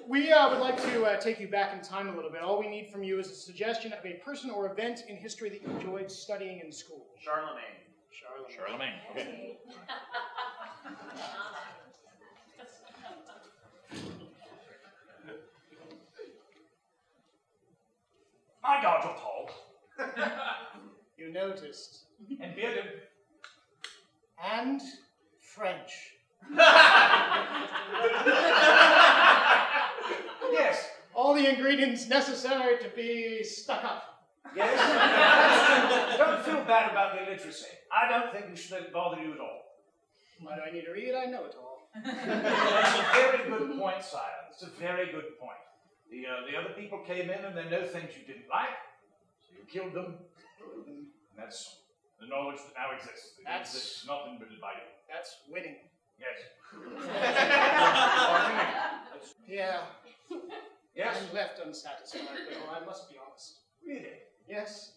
We would like to take you back in time a little bit. All we need from you is a suggestion of a person or event in history that you enjoyed studying in school. Charlemagne. Charlemagne. Okay. My God, you're tall. You noticed. And bearded. And French. Yes. All the ingredients necessary to be stuck up. Yes. Don't feel bad about the illiteracy. I don't think we should let it bother you at all. Why do I need to read? I know it all. That's a very good point, Sire. It's a very good point. The other people came in and they know things you didn't like, so you killed them. And that's the knowledge that now exists. It's not invented by you. That's winning. Yes. Yeah. Yes. I'm left unsatisfied, though, I must be honest. Really? Yes.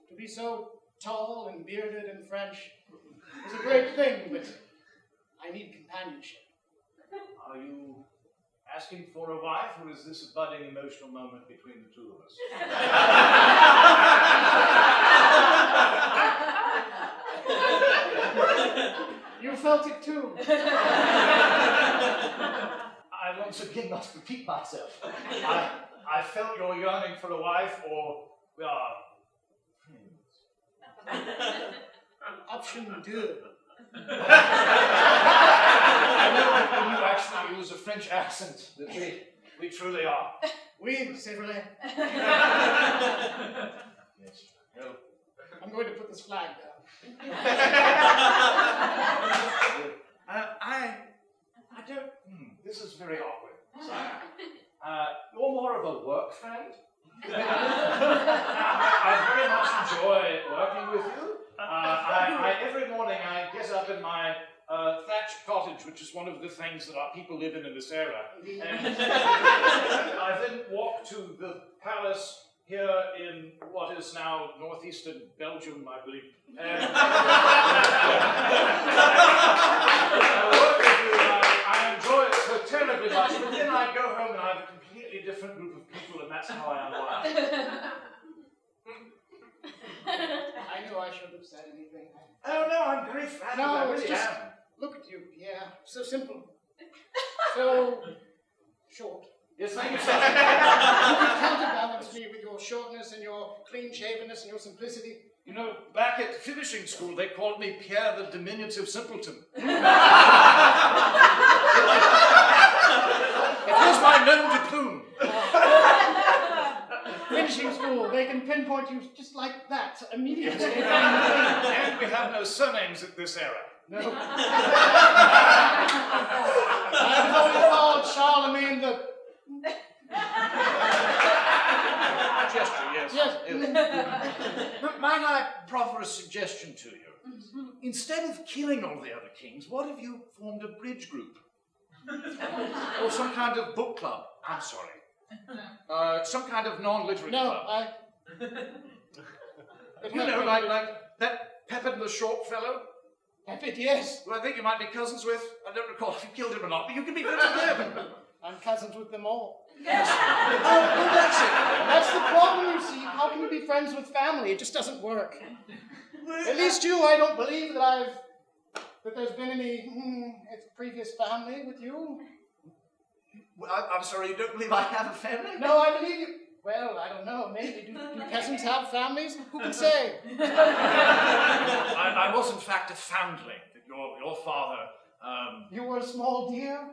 To be so tall and bearded and French is a great thing, but I need companionship. Are you asking for a wife, or is this a budding emotional moment between the two of us? You felt it too. I once again must repeat myself. I felt your yearning for a wife, or we are friends. Option 2. I know that when you actually use a French accent, that we truly are. Oui, c'est vrai. Yes. Go. I'm going to put this flag down. I don't. This is very awkward. Sire. You're more of a work friend. I very much enjoy working with you. Every morning I get up in my thatched cottage, which is one of the things that our people live in this era. And I then walk to the palace here in what is now northeastern Belgium, I believe. And I enjoy it so terribly much, but then I go home and I have a completely different group of people, and that's how I unwind. I knew I shouldn't have said anything. Oh no, I'm very flattered. No, I it's really just, am. look at you, yeah, so simple. So short. Yes, thank you, You sir. can counterbalance me with your shortness and your clean-shavenness and your simplicity. You know, back at finishing school, they called me Pierre the Diminutive Simpleton. It was my nom de plume. Finishing school, they can pinpoint you just like that immediately. And we have no surnames at this era. No. I was always called Charlemagne the... Gesture, yes. Yes. Might I proffer a suggestion to you? Instead of killing all the other kings, what if you formed a bridge group? Or some kind of book club? I'm sorry. Some kind of non-literate club. You know, like that Pepin the Short fellow? Pepin, yes. Who I think you might be cousins with. I don't recall if you killed him or not, but you can be friends with him. I'm cousins with them all. Yes. Oh, that's it. That's the problem, you see. How can you be friends with family? It just doesn't work. At least you, I don't believe that there's been any previous family with you. Well, I'm sorry, you don't believe I have a family? No, I believe you. Well, I don't know. Maybe. Do peasants have families? Who can say? I was, in fact, a foundling. Your father... You were a small deer?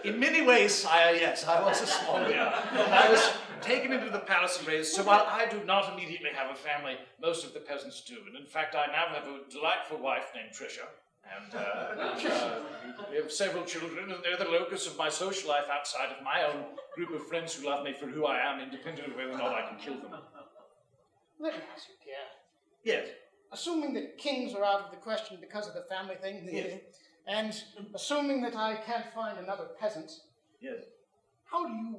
In many ways, sire, yes, I was a small deer. I was taken into the palace and raised, so while I do not immediately have a family, most of the peasants do. And in fact, I now have a delightful wife named Tricia. And we have several children, and they're the locus of my social life outside of my own group of friends who love me for who I am, independent of whether or not I can kill them. Let me ask you, Pierre. Yes. Assuming that kings are out of the question because of the family thing, yes. And assuming that I can't find another peasant, yes. How do you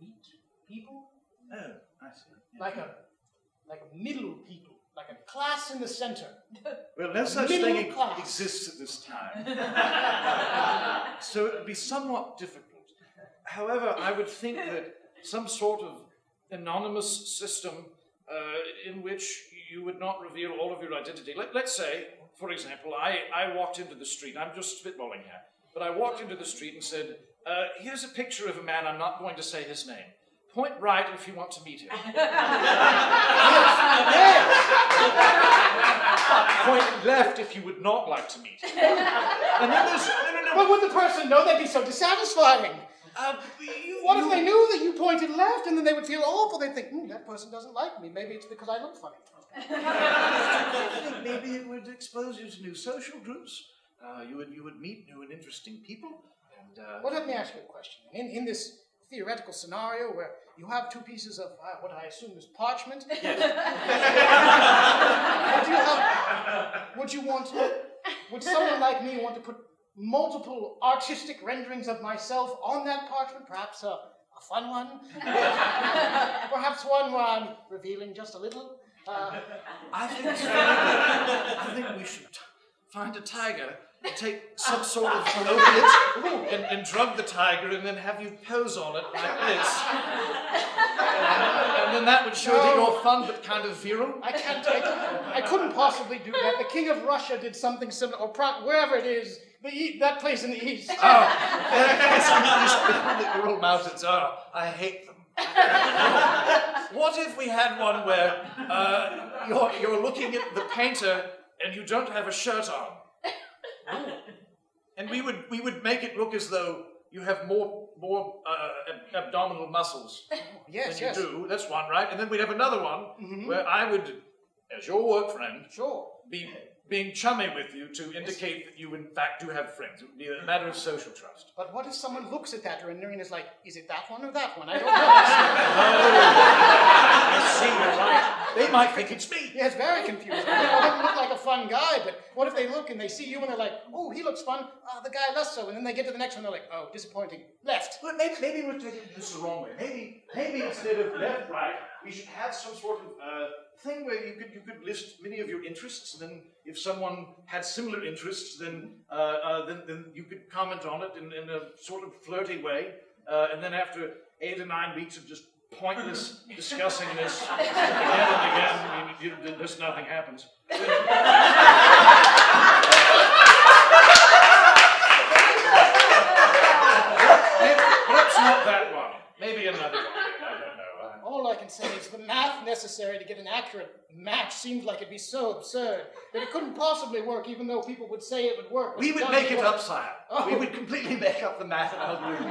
meet people? Oh, I see. Yes. Like a middle people. like a class in the center. Well, no such Middle thing class. exists at this time. So it would be somewhat difficult. However, I would think that some sort of anonymous system in which you would not reveal all of your identity. Let's say, for example, I walked into the street. I'm just spitballing here. But I walked into the street and said, here's a picture of a man. I'm not going to say his name. Point right if you want to meet him. Point left if you would not like to meet him. And then there's... No. But would the person know? That'd be so dissatisfying. What if they knew that you pointed left and then they would feel awful? They'd think, that person doesn't like me. Maybe it's because I look funny. I think maybe it would expose you to new social groups. You would meet new and interesting people. And, Well, let me ask you a question. In this theoretical scenario where you have two pieces of what I assume is parchment, would someone like me want to put multiple artistic renderings of myself on that parchment? Perhaps a fun one? Perhaps one where I'm revealing just a little? I think we should find a tiger, take some sort of opiate and drug the tiger and then have you pose on it like this. And then that would show that you're fun but kind of virile. I couldn't possibly do that. The King of Russia did something similar, or wherever it is, that place in the East. The Ural Mountains. Oh, I hate them. What if we had one where you're looking at the painter and you don't have a shirt on? And we would make it look as though you have more abdominal muscles than you do. That's one, right? And then we'd have another one where I would, as your work friend, be being chummy with you to indicate that you in fact do have friends. It would be a matter of social trust. But what if someone looks at that rendering and is like, is it that one or that one? I don't know. I see, you're right. They might think it's me. Yeah, it's very confusing. I don't look like a fun guy, but what if they look and they see you and they're like, oh, he looks fun, the guy less so, and then they get to the next one, they're like, oh, disappointing, left. But maybe we're taking this the wrong way. Maybe instead of left, right, we should have some sort of thing where you could list many of your interests, and then if someone had similar interests, then you could comment on it in a sort of flirty way, and then after 8 or 9 weeks of just pointless discussing this again and again, just nothing happens. Perhaps not that one. Maybe another one. I don't know. All I can say is the math necessary to get an accurate match seems like it'd be so absurd that it couldn't possibly work, even though people would say it would work. We would make it up, sire. Oh. We would completely make up the math algorithm.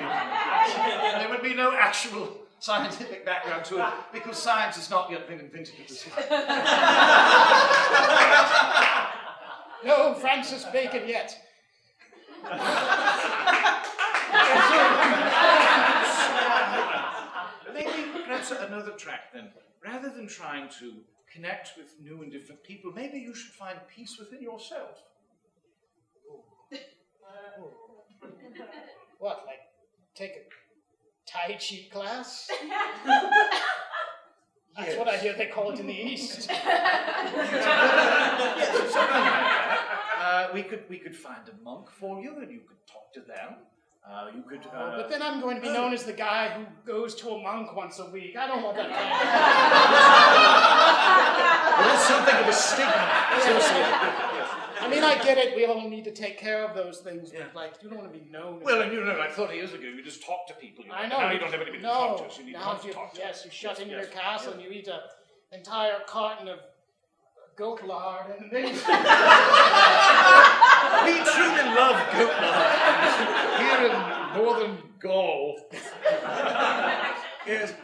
There would be no actual scientific background to it, because science has not yet been invented at this point. No Francis Bacon yet. Maybe perhaps another track then. Rather than trying to connect with new and different people, maybe you should find peace within yourself. What, like take a Tai Chi class? That's what I hear they call it in the East. Yes, something like that. We could find a monk for you, and you could talk to them. You could. But then I'm going to be known as the guy who goes to a monk once a week. I don't want that kind of. There's something of a stigma associated with it. Yes. I mean, I get it. We all need to take care of those things, but like, you don't want to be known. Well, and like 30 years ago, you just talked to people. I know. Now you don't have anybody to talk to, so you need now to talk to. Yes, you shut in your castle and you eat an entire carton of goat lard, and then we truly love goat lard here in northern Gaul. Yes.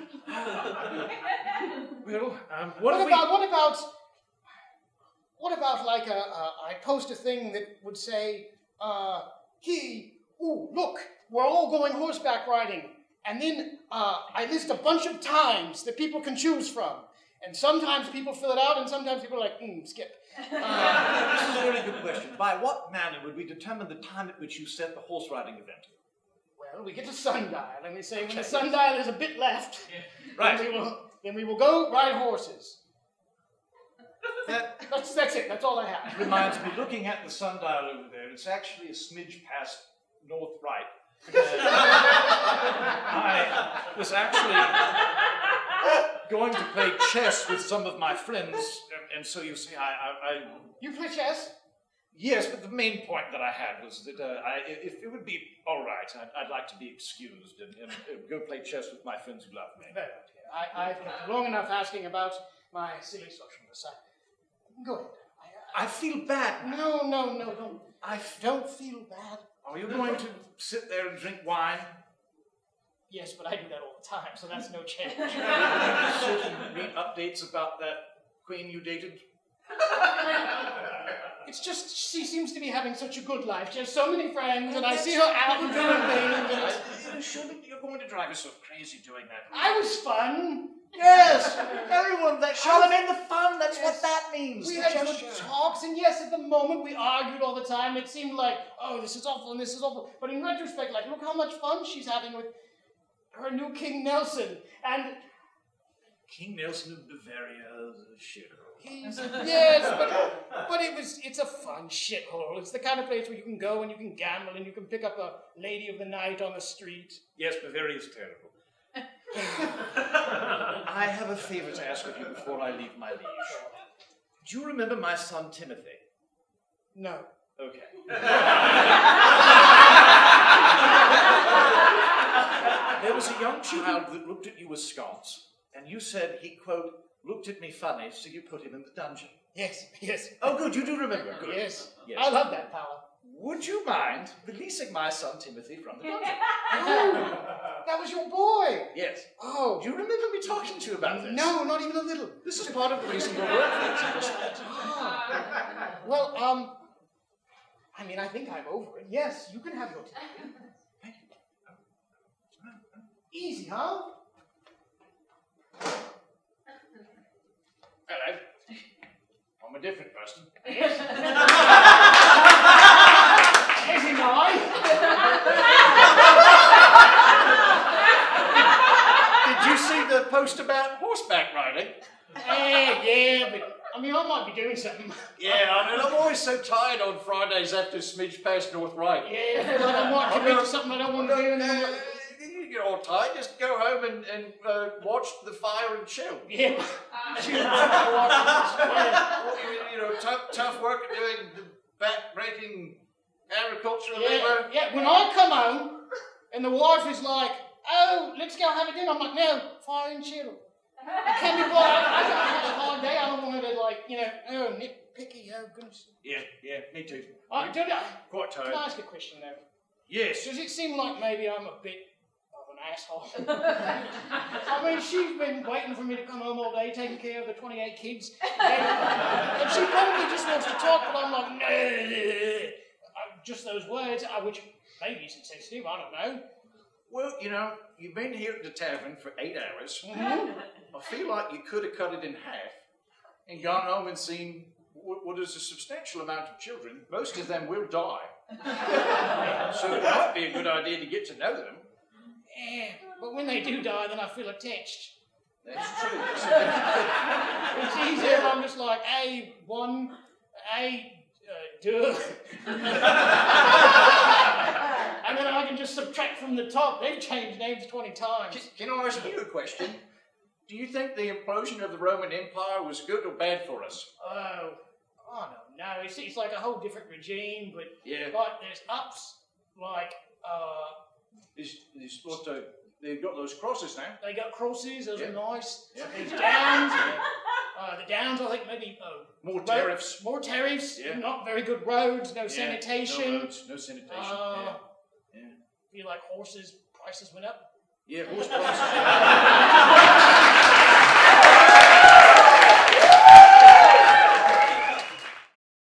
Well, what about like I post a thing that would say, look, we're all going horseback riding, and then I list a bunch of times that people can choose from. And sometimes people fill it out, and sometimes people are like, skip. This is a very good question. By what manner would we determine the time at which you set the horse riding event? Well, we get to sundial, and we say when the sundial is a bit left, right. then we will go ride horses. That's it. That's all I have. reminds me, looking at the sundial over there, it's actually a smidge past north right. I was actually going to play chess with some of my friends, and so you see, You play chess? Yes, but the main point that I had was that if it would be all right, I'd like to be excused and go play chess with my friends who love me. Very well. I've kept long enough asking about my silly socialness. Go ahead. I feel bad. No, don't. I don't feel bad. Are you going to sit there and drink wine? Yes, but I do that all the time, so that's no change. Sit and read updates about that queen you dated? It's just, she seems to be having such a good life. She has so many friends, and I see her out and doing things. And Surely you're going to drive yourself crazy doing that. I was fun. Yes, everyone, Charlemagne, the fun, that's what that means. We had good talks, and yes, at the moment we argued all the time. It seemed like, oh, this is awful and this is awful. But in retrospect, like, look how much fun she's having with her new King Nelson. And King Nelson of Bavaria, shit. Yes, but it's a fun shithole. It's the kind of place where you can go and you can gamble and you can pick up a lady of the night on the street. Yes, Bavaria is terrible. I have a favor to ask of you before I leave my liege. Do you remember my son Timothy? No. Okay. There was a young child that looked at you askance, and you said he, quote, looked at me funny, so you put him in the dungeon. Yes. Oh, good, you do remember. Good. Yes. I love that power. Would you mind releasing my son Timothy from the dungeon? Oh, that was your boy. Yes. Oh. Do you remember me talking to you about this? No, not even a little. This is part of the reason we're working. Well, I mean, I think I'm over it. Yes, you can have your time. Easy, huh? Hello. I'm a different person. Yes. As am I. Did you see the post about horseback riding? Yeah, but I mean, I might be doing something. Yeah, I mean, I'm always so tired on Fridays after smidge past North Right. Yeah, I feel like I might commit to something I don't want to do. And then I'm like, You get all tired, just go home and watch the fire and chill. yeah. You know, tough work at doing the back-breaking agricultural labor. Yeah, when I come home and the wife is like, oh, let's go have a dinner, I'm like, no, fire and chill. I can't be bothered. I had a hard day. I don't want her to, like, you know, oh, nitpicky, oh, goodness. Yeah, me too. Quite Can tired. I ask a question, though? Yes. Does it seem like maybe I'm a bit of an asshole? I mean, she's been waiting for me to come home all day, taking care of the 28 kids. And she probably just wants to talk, but I'm like, no. Just those words, which maybe is insensitive, I don't know. Well, you know, you've been here at the tavern for 8 hours. Mm-hmm. I feel like you could have cut it in half and gone home and seen what is a substantial amount of children. Most of them will die. So it might be a good idea to get to know them. Yeah, but when they do die, then I feel attached. That's true. It's easier if I'm just like, duh. And then I can just subtract from the top. They've changed names 20 times. Can I ask you a question? Do you think the implosion of the Roman Empire was good or bad for us? Oh, I don't know. It's like a whole different regime, but Yeah. like there's ups, like They've got those crosses now. they got crosses. Those are nice. Yeah. There's downs. The downs, I think maybe More tariffs. More tariffs. Yeah. Not very good roads. No Yeah, sanitation. No roads, no sanitation. Feel like horses prices went up. Yeah, horse prices.